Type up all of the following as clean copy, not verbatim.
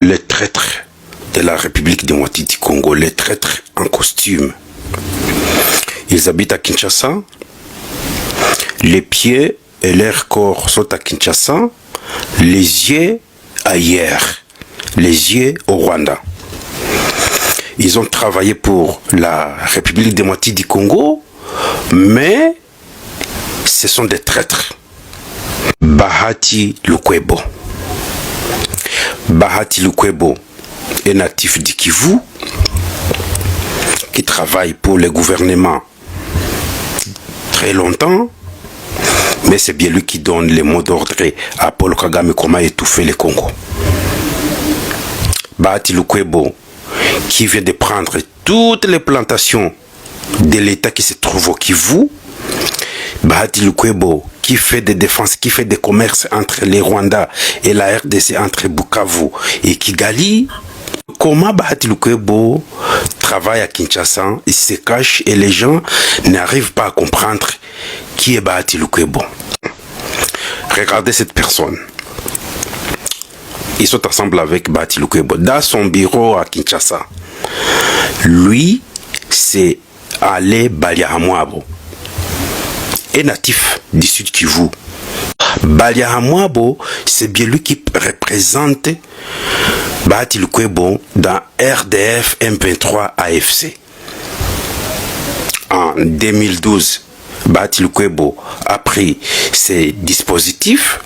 Les traîtres de la République démocratique du Congo, les traîtres en costume. Ils habitent à Kinshasa. Les pieds et leur corps sont à Kinshasa. Les yeux ailleurs. Les yeux au Rwanda. Ils ont travaillé pour la République démocratique du Congo, mais ce sont des traîtres. Bahati Lukwebo. Bahati Lukwebo est natif du Kivu, qui travaille pour le gouvernement très longtemps, mais c'est bien lui qui donne les mots d'ordre à Paul Kagame comment étouffer le Congo. Bahati Lukwebo, qui vient de prendre toutes les plantations de l'État qui se trouve au Kivu. Bahati Lukwebo, qui fait des défenses, qui fait des commerces entre les Rwandais et la RDC, entre Bukavu et Kigali. Comment Bahati Lukwebo travaille à Kinshasa, il se cache et les gens n'arrivent pas à comprendre qui est Bahati Lukwebo. Regardez cette personne. Ils sont ensemble avec Bahati Lukwebo dans son bureau à Kinshasa. Lui, c'est Ale Baliahamwabo, est natif du Sud Kivu. Baliahamwabo, c'est bien lui qui représente Bahati Lukwebo dans RDF M23 AFC. En 2012, Bahati Lukwebo a pris ses dispositifs.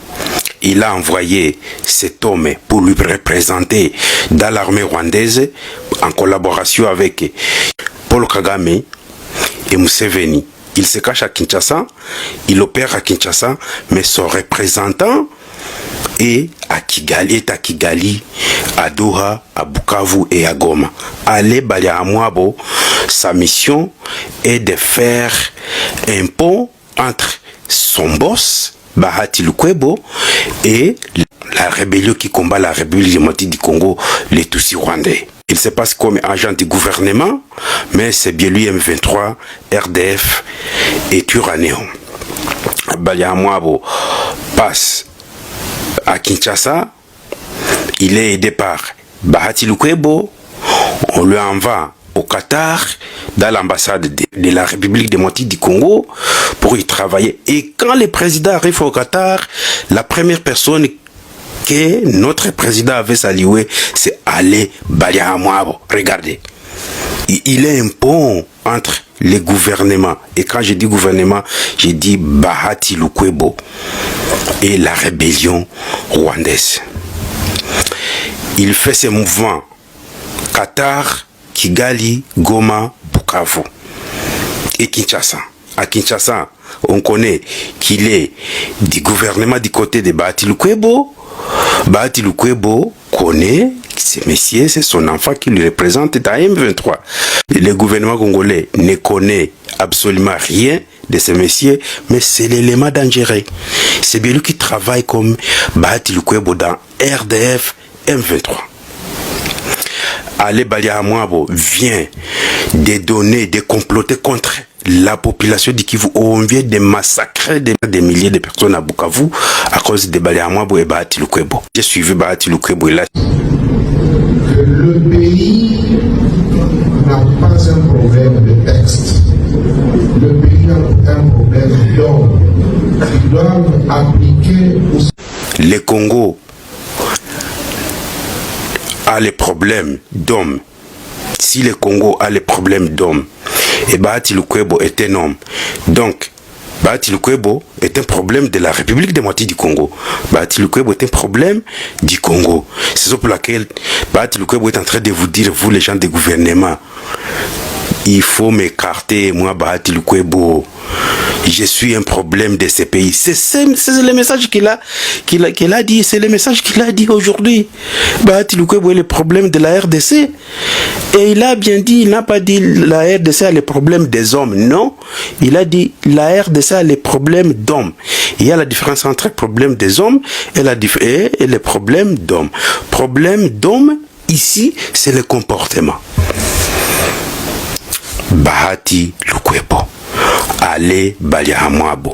Il a envoyé cet homme pour lui représenter dans l'armée rwandaise en collaboration avec Paul Kagame et Museveni. Il se cache à Kinshasa, il opère à Kinshasa, mais son représentant est à Kigali, à Doha, à Bukavu et à Goma. Ale Baliahamwabo, sa mission est de faire un pont entre son boss, Bahati Lukwebo, et la rébellion qui combat la République démocratique du Congo, les Tutsis rwandais. Il se passe comme agent du gouvernement, mais c'est bien lui M23, RDF et Turanéon. Baliahamwabo passe à Kinshasa, il est aidé par Bahati Lukwebo, on lui envoie au Qatar, dans l'ambassade de la République démocratique du Congo, pour y travailler. Et quand le président arrive au Qatar, la première personne que notre président avait salué, c'est Ale Baliahamwabo. Regardez. Il est un pont entre les gouvernements. Et quand je dis gouvernement, je dis Bahati Lukwebo et la rébellion rwandaise. Il fait ses mouvements Qatar, Kigali, Goma, Bukavu et Kinshasa. À Kinshasa, on connaît qu'il est du gouvernement du côté de Bahati Lukwebo. Bahati Lukwebo connaît ce monsieur, c'est son enfant qui lui représente dans M23. Le gouvernement congolais ne connaît absolument rien de ce monsieur, mais c'est l'élément dangereux. C'est bien lui qui travaille comme Bahati Lukwebo dans RDF M23. Ale Baliahamwabo vient de donner, de comploter contre la population du Kivu. On vient de massacrer des milliers de personnes à Bukavu à cause de Baliahamwabo et Bahati Lukwebo. J'ai suivi Bahati Lukwebo et là. Le pays n'a pas un problème de texte. Le pays a un problème d'hommes qui doivent appliquer. Le Congo a les problèmes d'hommes. Si le Congo a les problèmes d'hommes, et Bahati Lukwebo est un homme, donc Bahati Lukwebo est un problème de la République démocratique du Congo. Bahati Lukwebo est un problème du Congo. C'est ça pour laquelle Bahati Lukwebo est en train de vous dire, vous les gens des gouvernements, il faut m'écarter, moi Bahati Lukwebo. Je suis un problème de ces pays. C'est le message qu'il a dit. C'est le message qu'il a dit aujourd'hui. Bahati Lukwebo est le problème de la RDC. Et il a bien dit, il n'a pas dit la RDC a les problèmes des hommes. Non, il a dit la RDC a les problèmes d'hommes. Il y a la différence entre le problème des hommes et les problèmes d'hommes. Problème d'hommes, ici, c'est le comportement. Bahati Lukwebo, Ale Baliahamwabo,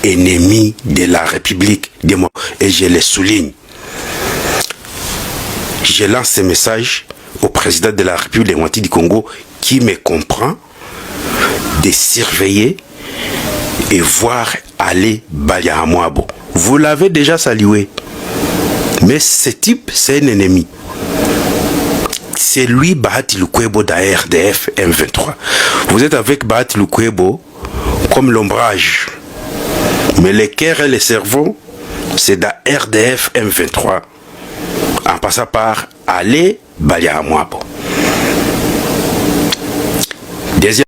ennemi de la République démocratique. Et je le souligne. Je lance ce message au président de la République démocratique du Congo qui me comprend de surveiller et voir aller Baliahamwabo. Vous l'avez déjà salué. Mais ce type, c'est un ennemi. C'est lui, Bahati Lukwebo, d'ARDF M23. Vous êtes avec Bahati Lukwebo comme l'ombrage. Mais le cœur et le cerveau, c'est d'ARDF M23. En passant par aller Baliahamwabo. Deuxième